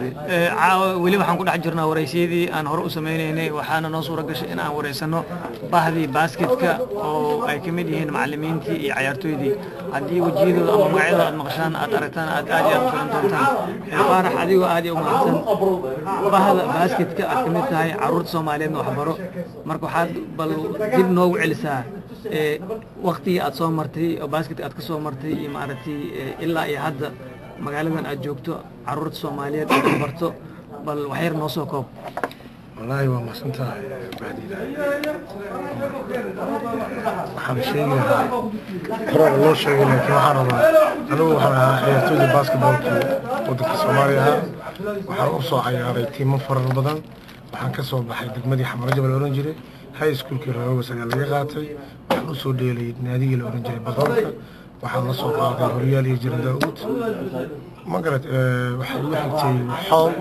tiri weli waxaan ku dhex jirnaa waraysyadii aan hore u sameynaynay waxaana noo suura gashay in aan waraysano bahdii basketka oo ay ka mid yihiin macallimiintii iyo ciyaartooydii haddii wejiyadooda ama magacyadooda aad maqashaan aad aragtaan aad iyo aad u filan doontaan faarax adigoo aad iyo u mahadsan bahda basketka aad ka mid tahay carruurta soomaaliyeedna waxbaro marka waxaad bal dib noogu celisaa waqtigii aad soo martay oo basketka aad ka soo martay iyo maaragtay ilaa iyo hadda magaaladan aad joogto carruurta soomaaliyeed aad barto bal waxyar noo soo koob والله ما سنتها بعدين waxaan sheegayaa hore loo sheegay laakiin waxaan rabaa anigu waxaan ahaa ciyaartooyda basketballka waddanka Soomaaliya waxaan u soo ciyaaray tiimo fara badan waxaan ka soo baxay degmadii Xamar Jabal oran jiray high schoolkii Rawoos ayaa laga qaatay waxaan u soo dheelay naadiga la oran jiray Badalka waxaan la soo qaaday Horyaal iyo Jiran Daawud ma garad waxay u xigtay xool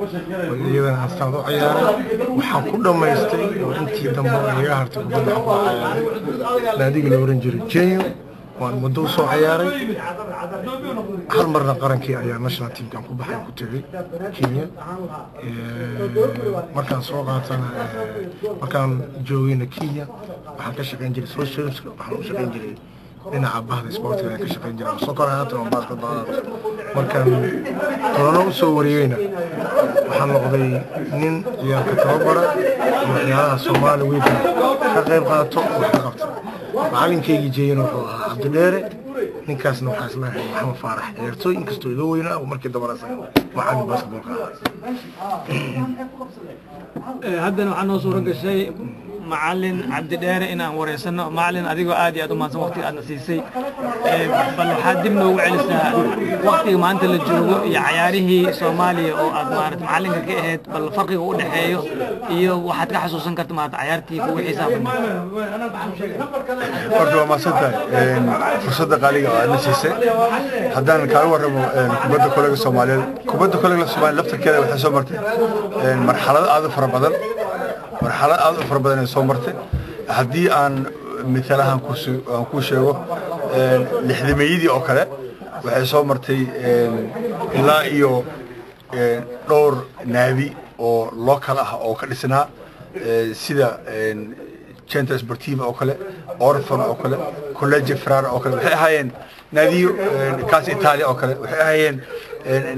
oo iyadana aan saado ciyaaray waxaan ku dhameystay oo intii dambe iga hartay kubadda ciyaaray naadiga la oran jiray Jenyo waan muddo soo ciyaaray hal marna qarankii ayaa national teamkan ku baxay ku tagay Kenya markaan soo qaatana markaan joogayna Kenya waxaan ka shaqeyn jiray social waxaan u shaqeyn jiray dhinaca bahda sportiga ka shaqeyn jiray soccer ahaata oo basketball markaan corona u soo wariyayna waxaan noqday nin ciyaarka tababara oo ciyaaraha Soomaaliya weyn ka qayb qaato wax ka qabto macallinkaygi jeeyeen wuxuu ahaa Cabdi Dheere ninkaasna waxaa isla ahay Maxamed Faarax ciyaartooy inkastoo idoo weynaa oo markii dambe raasay macallin basketballka haddana waxaa noo suura gashay macallin Cabdi Dheere inaan wareysano macallin adigoo aad iyo aad u mahadsan waqtiga aadna siisay bal waxaad dib noogu celisaa waqtiga maanta la joogo iyo cayaarihii Soomaaliya oo aad maaragtay macallinka ka ahayd bal farqiga u dhaxeeyo iyo waxaad ka xasuusan kartaa maaragtay cayaartii kugu xisaabtan horta waa mahadsantahay fursadda qaaliga oo aadna siisay haddaan kaaga warramo kubadda kolayga Soomaaliyeed kubadda kolayga Soomaaliya laftarkeeda waxay soo martay marxalado aad u fara badan marxalad aad u fara badan ay soo martay haddii aan midaalahan ku sheego lixdameeyadii oo kale waxay soo martay ilaa iyo dhowr naadi oo local ah oo ka dhisnaa sida Centro Sportivo oo kale Orfan oo kale College Ferrara oo kale waxay ahaayeen naadiyo kaas Italia oo kale waxay ahaayeen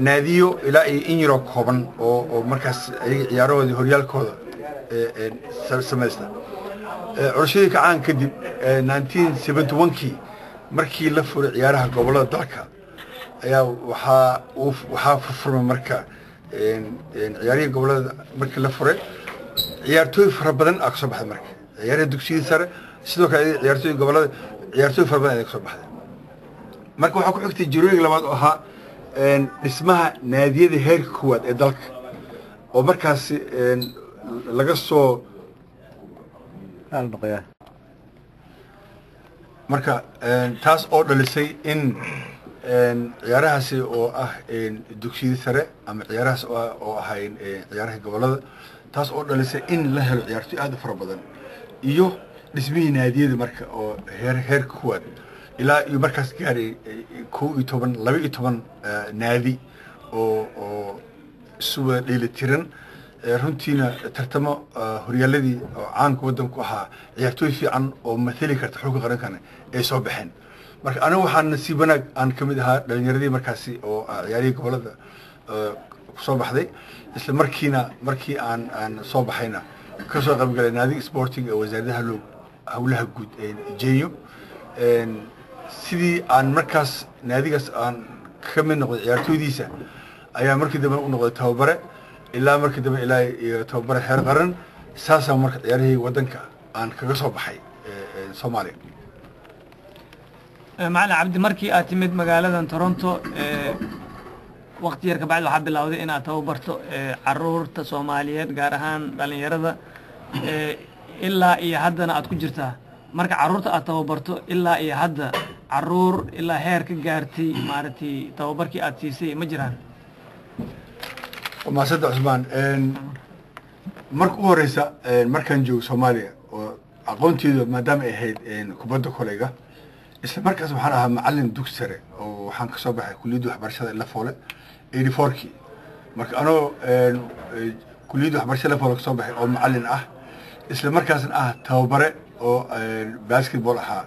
naadiyo ilaa iyo in yaro kooban oo markaas ay ciyaarahoodii horyaalkooda سمسنا عرشيدي كعان كدب 1971 markii la furay ciyaaraha gobolada dalka ayaa waxa furfurmay marka ciyaaraha gobolada markii la furay ciyaartooy fara badan ka soo baxday marka ciyaaraha dugsiga sare sidoo kale ciyaartooy gobolada ciyaartooy fara badan ka soo baxday marka waxa ku xigtay jirooyin labaad oo ahaa dhismaha naadiyada heerka koowaad ee dalka oo markaas laga soo marka taas oo dhalisay in ciyaarahaasi oo ah dugsiga sare ama ciyaarahaas oo ahayn ciyaaraha gobolada taas oo dhalisay in la helo ciyaartooy aad u fara badan iyo dhismihii naadiyada marka oo heer koowaad ilaa iyo markaas gaaray 12 naadi oo suuba dheelitiran runtiina tartamo horyaaladii oo caanka waddanku ahaa ciyaartooy fiican oo matali karta xulka qarankana ay soo baxeen marka aniga waxaan nasiib wanaag aan ka mid ahaa dhalinyaradii markaasi oo ciyaarihii gobolada ku soo baxday isla markii aan soo baxayna ka soo qaybgalay naadiga sporting ee wasaaradda hawlaha guud ee Jenyo sidii aan markaas naadigaas aan ka mid noqday ciyaartooydiisa ayaa markii dambe u noqday tababare ilaa markii dambe ilaa iyo tababare heer qaran saasa marka ciyaarihii waddanka aan kaga soo baxay Soomaaliya macallin Cabdi markii aad timid magaaladan Toronto waqti yar ka bacdi waxa bilowday inaad tababarto carruurta Soomaaliyeed gaar ahaan dhalinyarada ilaa iyo haddana aad ku jirtaa marka carruurta aad tababarto ilaa iyo hadda carruur ilaa heer ka gaartay maaragtay tababarkii aad siisay ma jiraan وما صدق عثمان مرك أوريسا مركان جو سوماليا وأقونتي ما دام إهيد كبده كوليجا إسلا مركز سبحانه معلم دكتور وحن كصباح كل يدو حبرشة إلا فوله 84 marka anoo kulliyadda waxbarasho level ka soo baxay oo macallin ah isla markaasna ah tababare oo basketball ahaa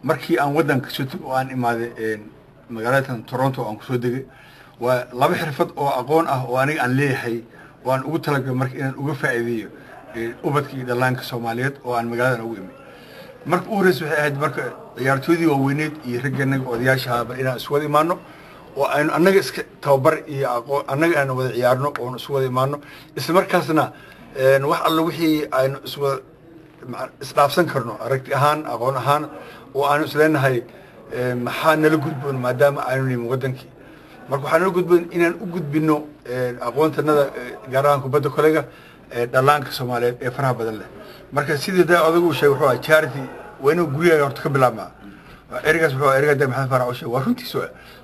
markii aan waddanka soo tegay oo aan imaaday magaalada Toronto aan ku soo degay waa laba xirfad oo aqoon ah oo aniga aan leeyahay oo aan ugu talagalay marka inaan uga faa'iideeyo ubadkii dhalaanka Soomaaliyeed oo aan magaalada ugu imid marka uu horeysay waxay ahayd marka ciyaartoydii waaweyned iyo raganaga odayaasha inaan isku wada imaano oo aynu annaga iska tababar iyo aqoon annaga aan wada ciyaarno oo isku wada imaano isla markaasna wax alla wixii aynu isdhaafsan karno aragti ahaan aqoon ahaan oo aanu isleenahay maxaa nala gudboon maadaama aynu nimin waddankii marka waxaa nala gudboon inaan u gudbino aqoontanada gaar ahaan kubadda kolayga dhalaanka Soomaaliyeed ee faraha badan leh marka sidii daa odagu sheegay wuxuu ahaa charity waynu guriga horta ka bilaabmaa erigaas wuxuu eriga daa maxamed farac sheegay waa runtiisu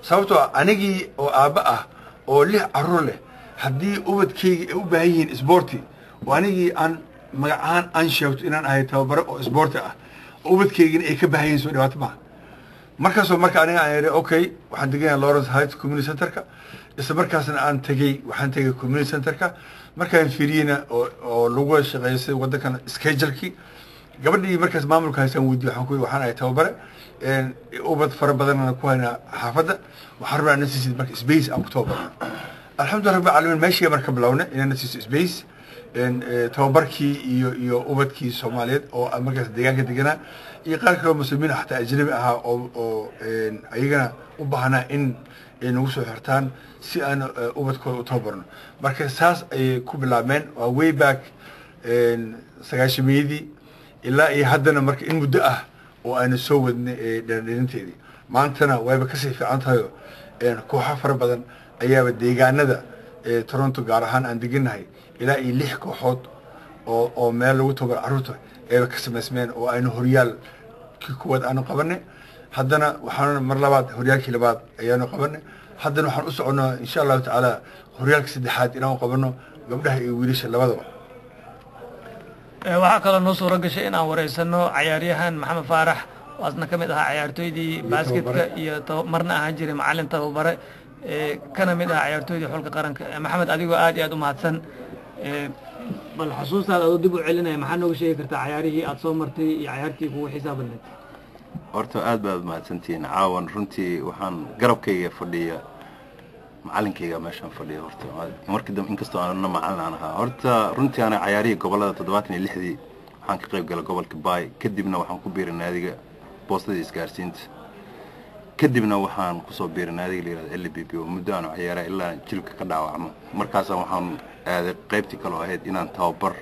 sababtoo anigii oo aaba ah oo lix carruur leh haddii ubadkayga ay u baahan yihiin isboorti oo anigii aan magacaan aan sheegto inaan ahay tababare oo isboorti ah ubadkaygina ay ka baahan yihiin soo dhawaato maaha markaasoo marka aniga aan yidhi okay waxaan deganaa Lawrence Heights Community Centerka isla markaasna waxaan tegay Community Centerka markaan fiiriyeyna oo lagu shaqeysay waddankan schedule-kii gabadhii markaas maamulka haysan weydiiyey waxaan ahay tababare ubad fara badanna ku haynaa xaafadda waxaan rabnaa nasiisid marka space aan ku tababarno alxamdulilah rabbil caalamiin meeshii marka bilownay inaan nasiiso space tababarkii iyo ubadkii Soomaaliyeed oo markaas deegaanka deganaa iyo qaar kale oo muslimiin xataa ajnabi ahaa oo ayagana u baahnaa in ay nagu soo xirtaan si aan ubadkooda u tababarno marka saas ayay ku bilaabmeen waa way back 90-meedii ilaa iyo haddana marka in muddo ah oo aynu soo wadnay dhalinteedii maantana wayba kasii fiican tahay kooxo fara badan ayaaba deegaanada Toronto gaar ahaan aan deganahay ilaa iyo 6 kooxood oo meel lagu tababaro carruurta ayba ka samaysmeen oo aynu horyaal kii kuwaad aanu qabanay haddana waxaan mar labaad horyaalkii labaad ayaanu qabanay haddana waxaan u soconaa insha Allah taala horyaalka saddexaad inaan qabano gabdhaha iyo wiilasha labadaba waxaa kaloo noo suura gashay in aan wareysano ciyaaryahan maxamed faarax waasna ka mid ahaa ciyaartoydii basketka iyo marna ahaan jiray macallin tababare kana mid ahaa ciyaartoydii xulka qaranka maxamed adigoo aad iyo aad u mahadsan bal xusuustaada adoo dib u celinaya maxaa nooga sheegi kartaa ciyaarihii aad soo martay iyo ciyaartii kugu xisaab badneed horta aad baad mahadsantihiin caawan runtii waxaan garabkayga fadhiya macallinkayga meeshaan fadhiya horta markii dambe inkastoo aanna macallin aan ahaa horta runtii ana ciyaarihii gobolada 76 waxaan ka qayb galay gobolka Bay kadibna waxaan ku biiray naadiga boostada isgaarsiinta kadibna waxaan ku soo biiray naadiga leeyahay LBB oo muddo aan ciyaaray ilaa jilka ka dhaawacmo markaas waxaan aaday qaybtii kale oo ahayd inaan tababar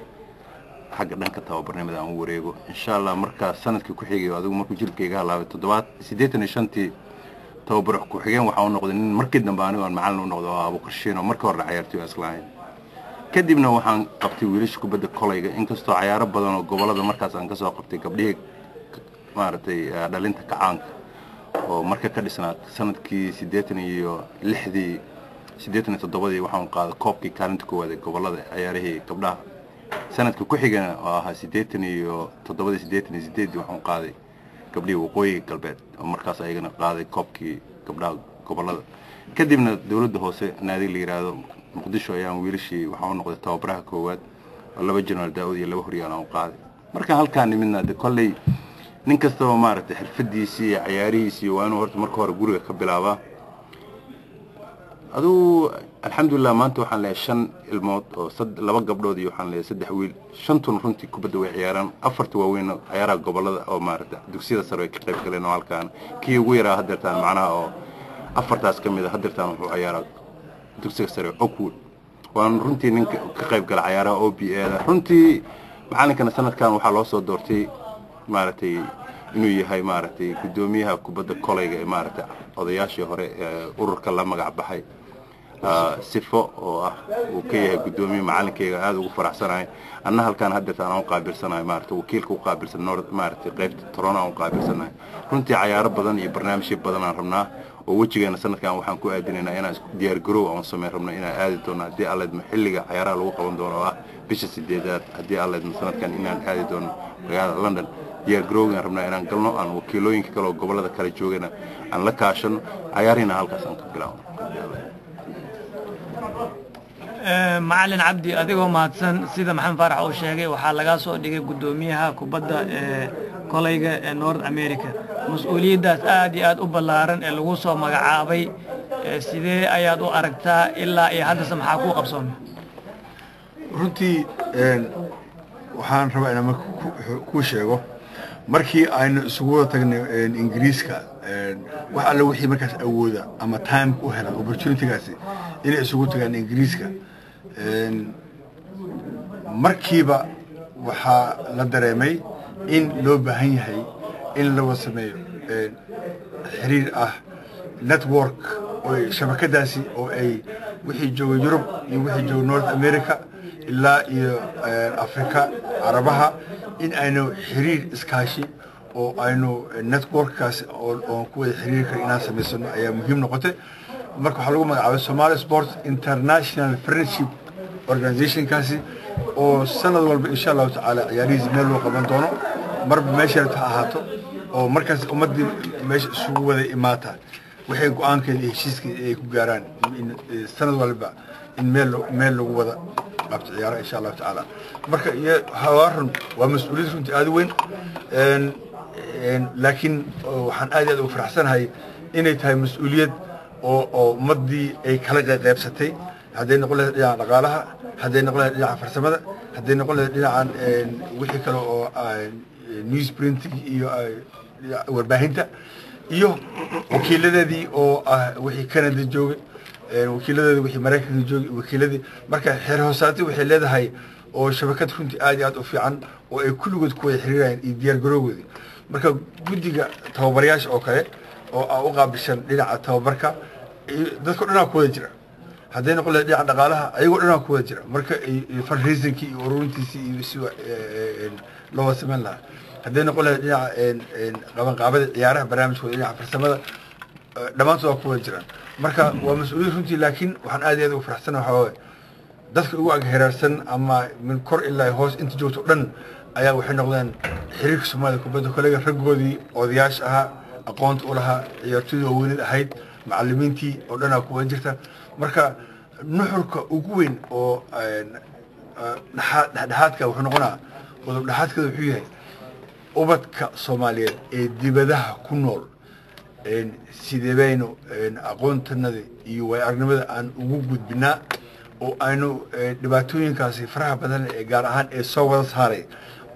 xagga dhanka tababarnimada aan u wareego insha Allah marka sanadkii ku xigay adigu markuu jilkayga halaabay 85 tababar ku xigeen waxa uu noqday nin markii dambe anigu aan macallin u noqdo Abu Qarshiin oo markii hore ciyaartoy aslayn kadibna waxaan qabtay wiilasha kubadda kolayga inkastoo ciyaaro badan oo gobolada markaas aan ka soo qabtay gabdhihii maartay dhalinta kacaanka oo marka ka dhisnaa sanadkii 86 87 waxaan qaaday koobkii kaalinta koowaad ee gobolada ciyaarihii gabdhaha sanadka ku xigana oo ahaa 88 waxaan qaaday gabdhihii waqooyiga galbeed oo markaas ayagana qaaday koobkii gabdhaha gobolada kadibna dawladda hoose naadi la yiraahdo muqdisho ayaan wiilashii waxaan noqday tababaraha koowaad oo 2 General Daawud iyo 2 horyaal aan qaaday marka halkaan nimidna kolley nin kasta oo maaragtay xirfadiisii iyo ciyaarihiisii waa inuu horta marka hore guriga ka bilaabaa aduu alxamdulillah maanta waxaan leeyahay 5 ilmood oo 2 gabdhood iyo waxaan leeyahay 3 wiil 5 runtii kubadda way ciyaaraan 4 waaweyn ciyaaraha gobolada oo maaragtay dugsiyada sare ay ka qayb galeen oo halkaan kii ugu yaraa hadeertaan macnaha oo 4taas kamid ah hadeertaan wuxuu ciyaaraa dugsiga sare Oakwood waan runtii ninka ka qayb galay ciyaaraha OBA runtii macallinkana sanadkan waxaa loo soo doortay maaragtay inuu yahay maaragtay gudoomiyaha kubadda kolayga ee maaragtay odayaashii hore ururka la magac baxay sifo oo ah uu ka yahay gudoomiye macallinkayga aad ugu faraxsanahay anna halkaan hadda aan qaabilsanahay maaragtay wakiilka u qaabilsan maaragtay qaybta Toronto aan qaabilsanahay runtii ciyaaro badan iyo barnaamijyo badan aan rabnaa oo wajigeena sanadkan waxaan ku aadinaynaa inaan diyaar garow aan sameyn rabno inaan aadi doono haddii Alleed xilliga ciyaaraha lagu qaban doono oo ah bisha 8aad haddii Alleed sanadkan inaan aadi doono magaalada London diyaar garowgaan rabnaa inaan galno aan wakiilooyinka kale oo gobolada kale joogana aan la kaashano ciyaarina halkaas aan ka bilaabno macalin cabdi adigoo mahadsan sida maxamed faarax uu sheegay waxaa laga soo dhigay gudoomiyaha kubadda kolayga ee North America mas'uuliyadaas aad iyo aad u ballaaran ee lagu soo magacaabay sidee ayaad u aragtaa ilaa iyo hadda maxaa ku qabsoomay runtii waxaan rabaa inaan ku sheego markii aynu isugu wada tagnay ingiriiska wax alla wixii markaas awooda ama time u hela opportunity-gaasi inay isugu tagaan ingiriiska markiiba waxaa la dareemay in loo baahan yahay in la wada sameeyo xiriir ah network oo shabakadaasi oo ay wixii jooga Yurub iyo wixii jooga North America ilaa iyo Afrika Carabaha in aynu xiriir iskaashi oo aynu network-kaasi oo ku wada xiriir kara inaan samaysano ayaa muhiim noqotay marka waxaa lagu magacaabay Somali Sports International Friendship Organization-kaasi oo sanad walba insha Allah tacaala ciyaarihiisa meel loo qaban doono marba meesha ta ahaato oo markaas ummadii meesha isugu wada imaata waxay go'aankeeda iyo heshiiskii ay ku gaaraan sanad walba in meel lagu wada qabto ciyaaraha insha Allah tacaala marka hawaaran waa mas'uuliyad runtii aad u weyn laakiin waxaan aad u faraxsanahay inay tahay mas'uuliyad oo ummadii ay kala qaybsatay hadday noqon lahayd dhinaca dhaqaalaha hadday noqon lahayd dhinaca farsamada hadday noqon lahayd dhinacan wixii kale oo newsprinting iyo warbaahinta iyo wakiiladeedii oo wixii Canada joogay wakiiladeedii wixii Mareykanka joogay wakiiladii marka xeer hoosaadii waxay leedahay oo shabakad runtii aad iyo aad u fiican oo ay kulligood ku wada xiriirayaan iyo diyaar garowgoodii marka guddiga tababarayaasha oo kale oo u qaabishan dhinaca tababarka dadka dhanaa ku wada jira hadday noqon lahayd dhinaca dhaqaalaha ayagoo dhanaa ku wada jira marka fundraising-kii iyo ururintiisii iyo si loo wada samayn lahaa hadday noqon lahayd dhinaca qabanqaabada ciyaaraha barnaamijkooda dhinaca farsamada dhammaantood waa ku wada jiraan marka waa mas-uuliyad runtii laakiin waxaan aad iyo aad ugu faraxsanahay waxaa waaye dadka ugu agheeraarsan ama min kor ilaa hoos inta joogto dhan ayaa waxay noqdeen xiriirka Soomaalida kubadda kolayga raggoodii odayaasha ahaa aqoonta u lahaa ciyaartooyda waaweynid ahayd macallimiintii oo dhanaa ku wada jirta marka nuxurka ugu weyn oo dhexdhexaadka wuxuu noqonaa qodob dhexaadkeeda wuxuu yahay ubadka Soomaaliyeed ee dibadaha ku nool sidee baynu aqoontanada iyo waayo-aragnimada aan ugu gudbinaa oo aynu dhibaatooyinkaasi faraha badan ee gaar ahaan ee soo wada saaray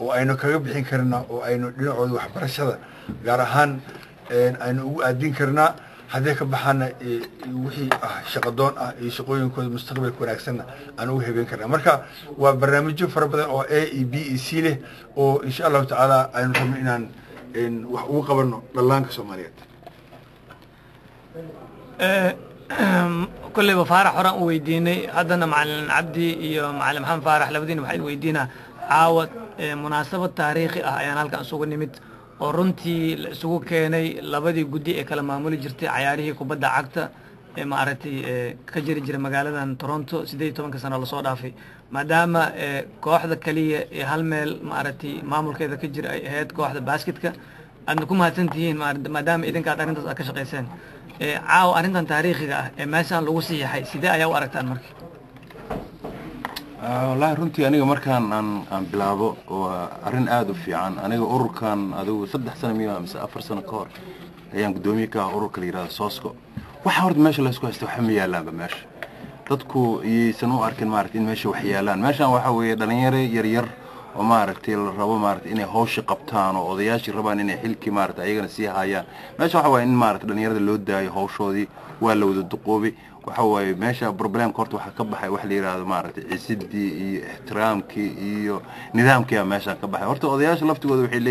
oo aynu kaga bixin karnaa oo aynu dhinacooda waxbarashada gaar ahaan aynu ugu aadin karnaa haddii ka baxaana wixii shaqadoon ah iyo shaqooyinkooda mustaqbalka wanaagsanna aan ugu heben karnaa marka waa barnaamijyo fara badan oo A E B E C leh oo insha Allah tacaala aynu rabno inaan wax ugu qabanno dhallaanka Soomaaliyeed كل بفارح حرام ويديني هذا معلم عبدي iyo معلم محمد فارح labadiina waxay weydiinaa caawad munaasabad taariikhi ah ayaan halkan isugu nimid oo runtii la isugu keenay labadii guddi ee kala maamuli jirtay ciyaarihii kubadda cagta ee maaragtay ka jiri magaaladan Toronto 18 sano la soo dhaafay maadaama kooxda kaliya ee hal meel maaragtay maamulkeeda ka jira ay ahayd kooxda basketka aadna ku mahadsantihiin maadaama idinka arintaas ka shaqeyseen caaw arintan taariikhiga ah ee meeshan lagu siixay sidee ayaa u aragtaan markii wallahi runtii aniga markaan aan bilaabo waa arin aad u fiican aniga ururkan adigu 3 sano miya mise 4 sano ka hor ayaan gudoomiye ka ururka la yiraahdo Soosco waxa horta meesha la isku haysto waxa ma yaalaanba meesha dadku iyaysan u arkin maaragtay in meesha wax yaalaan meeshan waxa weeye dhalinyaro yar oo maaragtay la rabo maaragtay inay hawsha qabtaan oo odayaashii rabaan inay xilkii maaragtay ayagana sii hayaan meesha waxa weeye in maaragtay dhalinyarada loo daayo hawshoodii waa la wada duqoobay waxa weeye meesha problemka horta waxa ka baxay wax la yiraahdo maaragtay ciisidii iyo ixtiraamkii iyo nidaamkii meesha ka baxay horta odayaasha laftigooda waxay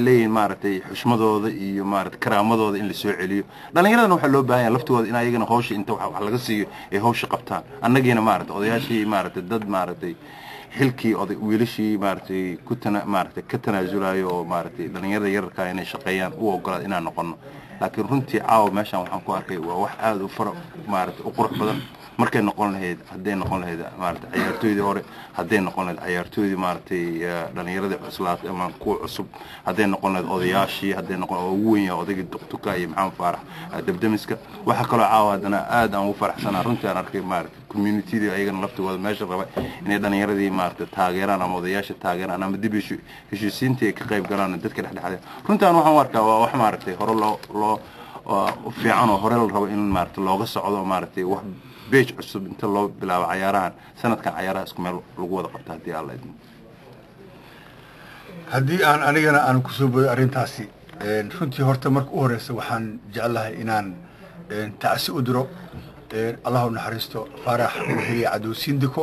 leeyihiin maaragtay xushmadooda iyo maaragtay karaamadooda in la soo celiyo dhalinyaradana waxa loo baahan yahay laftigooda in ayagana hawsha inta wax laga siiyo ay hawsha qabtaan annagiina maaragtay odayaashii maaragtay dad maaragtay xilkii wiilashii maaragtay ka tanaasulayo oo maaragtay dhalinyarada yararka inay shaqeeyaan u ogolaad inaan noqono laakiin runtii caawa meeshan waxaan ku arkay waa wax aad u faro maaragtay u qurux badan markay noqon lahayd hadday noqon lahayd maaragtay ciyaartooydii hore hadday noqon lahayd ciyaartooydii maaragtay dhalinyaradii cuslaatay ama kuwa cusub hadday noqon lahayd odayaashii hadday noqon oo ugu weyn yahay odaygii Duqtuka iyo Maxamed Faarax Dabdamiska waxa kaloo caawa haddana aad aan ugu faraxsanaa runtii aan arkay maaragtay community ayagana laftooda meesha raba inay dhalinyaradii maaragtay taageeraan ama odayaasha taageeraan ama dib heshiisiinta ay ka qayb galaan dadka dhexdhexaad runtaan waxaan u arkaa waa wax maaragtay hore loo fiican oo hore la rabo in maaragtay looga socdo maaragtay wax beej cusub inta loo bilaabo cayaarahan sanadkan cayaaraha isku meel lagu wada qabto haddii alla idin haddii aan anigana aan ku soo boyo arrintaasi runtii horta marka u horeysa waxaan jeclahay inaan tacsi u diro allah u naxariisto faarax wixii cadow sindiko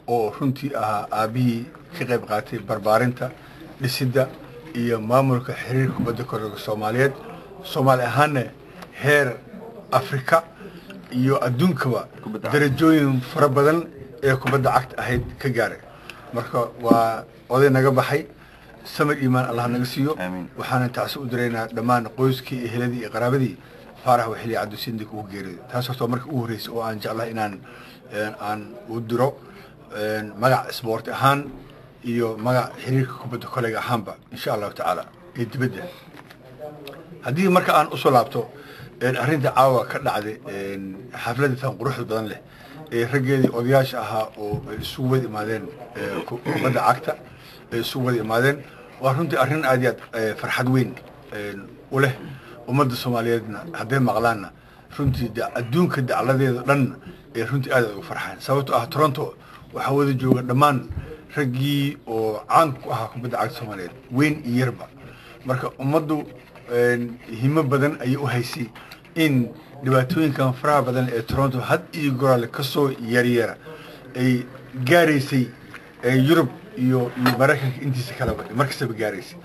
oo runtii ahaa aabihii ka qayb qaatay barbaarinta dhisidda iyo maamulka xiriirka kubadda kolayga soomaaliyeed soomaali ahaanna heer afrika iyo adduunkaba darajooyin fara badan ee kubadda cagta ahayd ka gaaray marka waa oday naga baxay samir iimaan allah naga siiyo waxaana tacsi u diraynaa dhammaan qoyskii iyo heladii iyo qaraabadii faarax wixii cadow sindiko ugu geeriday taas horta marka ugu horreysay oo aan jeclahay inaan aan u diro magac isboorti ahaan iyo magac xiriirka kubadda kolayga ahaanba insha allahu tacaala iyo dibadda haddii marka aan usoo laabto arrinta caawa ka dhacday xafladda tan quruxda badan leh ee raggeedii odayaasha ahaa oo isugu wada imaadeen kubadda cagta ay isugu wada imaadeen waa runtii arrin aad iyo aad farxad weyn u leh ummadda soomaaliyeedna hadday maqlaanna runtii adduunka dacladeeda dhanna ee runtii aad ugu farxaan sababto ah toronto waxaa wada jooga dhammaan raggii oo caan ku ahaa kubadda cagta soomaaliyeed weyn iyo yarba marka ummaddu himo badan ayay u haysay in dhibaatooyinkan faraha badan ee toronto had iyo goraale ka soo yaryeera ay gaaraysay yurub iyo maraykanka intiisa kaleba markastaba gaaraysay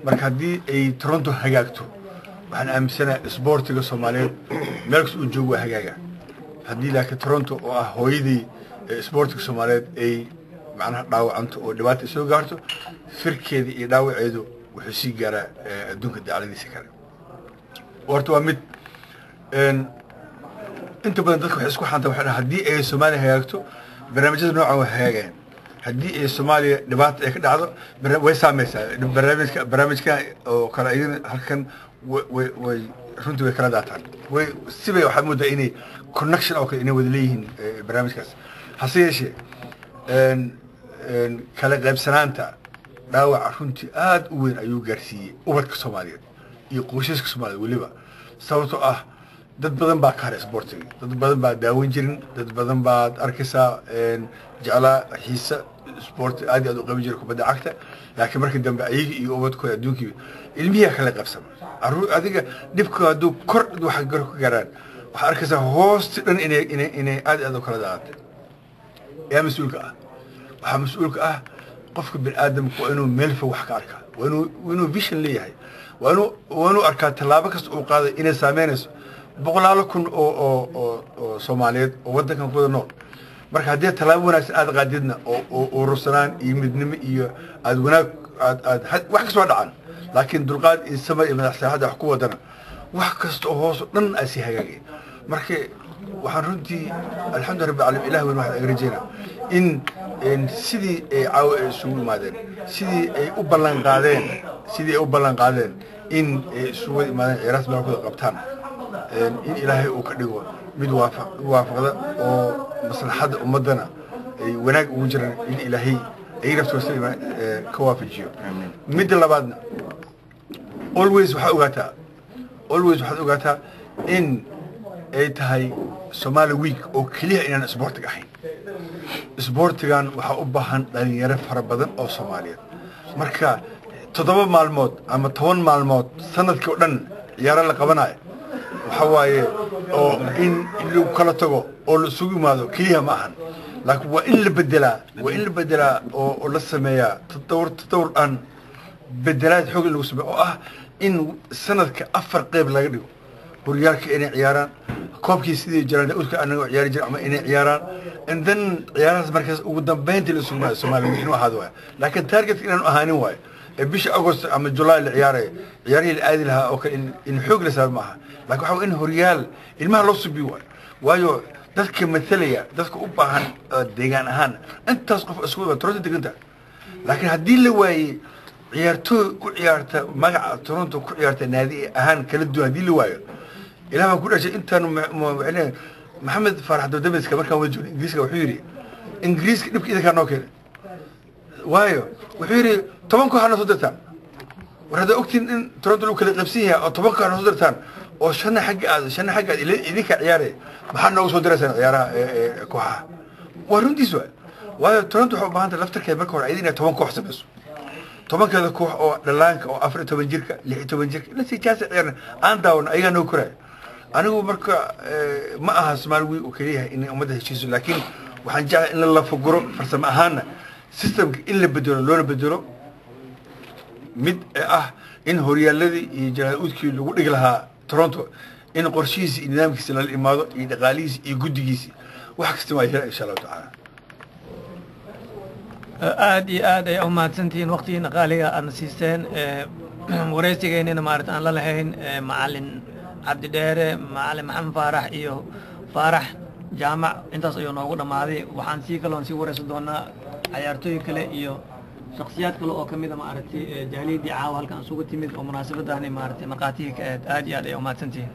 marka haddii ay toronto hagaagto waxaan aaminsanahay isboortiga soomaaliyeed meel kasta uu joogo waa hagaaga haddii laakiin toronto oo ah hooyadii isboortiga soomaaliyeed ay macnaha dhaawacanto oo dhibaata soo gaarto firkeeda iyo dhaawaceedu wuxuu sii gaaraa adduunka dacladiisa kale horta waa mid inta badan dadka waxay isku xanta waxay dhahaan haddii ay soomaaliya hagaagto barnaamijyada noocan way hagaagayaan haddii ay soomaaliya dhibaata ay ka dhacdo way saameysaa barnaamijka oo kale ayadana halkan way runtii way kala daataan way sibay waxaad moodaa inay connection oo kale inay wada leeyihiin barnaamijkaas hase yeeshee kala qaybsanaanta dhaawaca runtii aad u weyn ayuu gaarsiiyey ubadka soomaaliyeed iyo qoysaska soomaaliyeed weliba sababtoo ah dad badan baa ka haray isboortiga dad badan baa daawan jirin dad badan baad arkaysaa jeclaa xiisa isboorti aad iyo aad u qaban jira kubadda cagta laakiin markii dambe ayaga iyo ubadkooda adduunkii ilmihiyaa kala qabsama adiga dhibka hadduu kor waxa gar ku gaaraan waxaad arkaysaa hoosti dhan inay aad iyo aad u kala daatay yaa mas-uulka ah waxaa mas-uulka ah qofka bini aadamka waa inuu meel fog wax ka arkaa waa inuu vision leeyahay waa inuu arkaa tallaabo kasta uu qaaday inay saameynayso boqolaalo kun oo soomaaliyeed oo waddankan ku wada nool marka haddii tallaabo wanaagsan aad qaadidna oo urursanaan iyo midnimo iyo aad wanaag aad wax kasoo dhacan laakiin dulqaad iyo samar iyo madax saaxadda wax ku wadana wax kasta oo hoos oo dhan aa sii hagaagay marka waxaan runtii alxamdu rabbi caalamiin ilaah weyn waxaan aga rajeynaa in sidii ay caawa ay isugu imaadeen sidii ay u ballan qaadeen in ay isugu wada imaadeen ciyaaraas meel kuwada qabtaan in ilaahay uu ka dhigo mid waafaqda oo maslaxadda ummaddana ay wanaag ugu jiraan in ilaahay ay naftooda ka waafajiyo midda labaadna always waxaad ogaataa in ay tahay Somali week oo kaliya inaan isboortiga ahayn isboortigan waxaa u baahan dhalinyaro fara badan oo Soomaaliyeed marka 7 maalmood ama 10 maalmood sanadkii oo dhan ciyaaro la qabanayo waxa waaye oo in lagu kala tago oo la isugu yimaado kaliya ma ahan laakiin waa in la bedelaa oo la sameeyaa tadawur aan bedelaad xoog lagu sameeyo oo ah in sanadka 4 qayb laga dhigo horyaalka inay ciyaaraan koobkii sidii jiraan dadka anaga ciyaari jiray ama inay ciyaaraan and then ciyaarahaas markaas ugu dambeyntii la isugu yimaado Soomaaliya inuu ahaado waay laakiin target inaan ahaanin waay bisha August ama July la ciyaaray ciyaarihii la aadi lahaa oo kale in xoog la saar maaha laakiin waxa in horyaal ilmaha loo subiyo waayo dadka mathalaya dadka u baahan deegaan ahaan intaas qof isku wada Toronto deganta laakiin haddii la waayay ciyaartooy ku ciyaarta magaca Toronto ku ciyaarta naadi ahaan kala duwan haddii la waayo ilaaha ku dhashay intaan macna محمد فرح دودمس كمان كان وجهه إنجليزي وحيري إنجليزي نبكي إذا كان نوكل وايو وحيري طبعا كنا صدرتان وهذا أكتين إن ترى لو كل نفسيها أو طبعا كنا صدرتان وشنا حق إذيك عياره محنا وصدر سنة عياره كوها ورندي سؤال وايو ترى حب هذا لفتر كبر كور عيدين طبعا كوح سبس طبعا كذا كوح أو دلانك أو أفرد طبعا جيرك اللي طبعا جيرك لا سيجاس عيارنا عنداون أيها نوكره أنا ومركا ما أهسمالوي وكريها إني أمده شيء لكن وحنجع إن الله فقره فرسم أهانا سيستم إلا بدله لون بدله مد إن هوريا الذي يجرؤوك يقول لها تورونتو إن قرشيس النظام كسل الإمارة يدقاليس يجوديس وحكست ما يجرى إن شاء الله تعالى. آدي أمات سنتين وقتي نقالي أنا سيستين ورئيسي جيني نمارت أنا لهين معلن عبد الدير معلم محمد فارح إيو فارح جامع انت صيون نوغو دمادي waxaan si kale si wareysan doonaa ciyaartooy kale iyo shakhsiyaad kale oo kamid ah maaragtay jaaliyadii caawa halkan isugu timid oo munaasabadaani maaragtay marqaatiga aad iyo aad ay u mahadsantihiin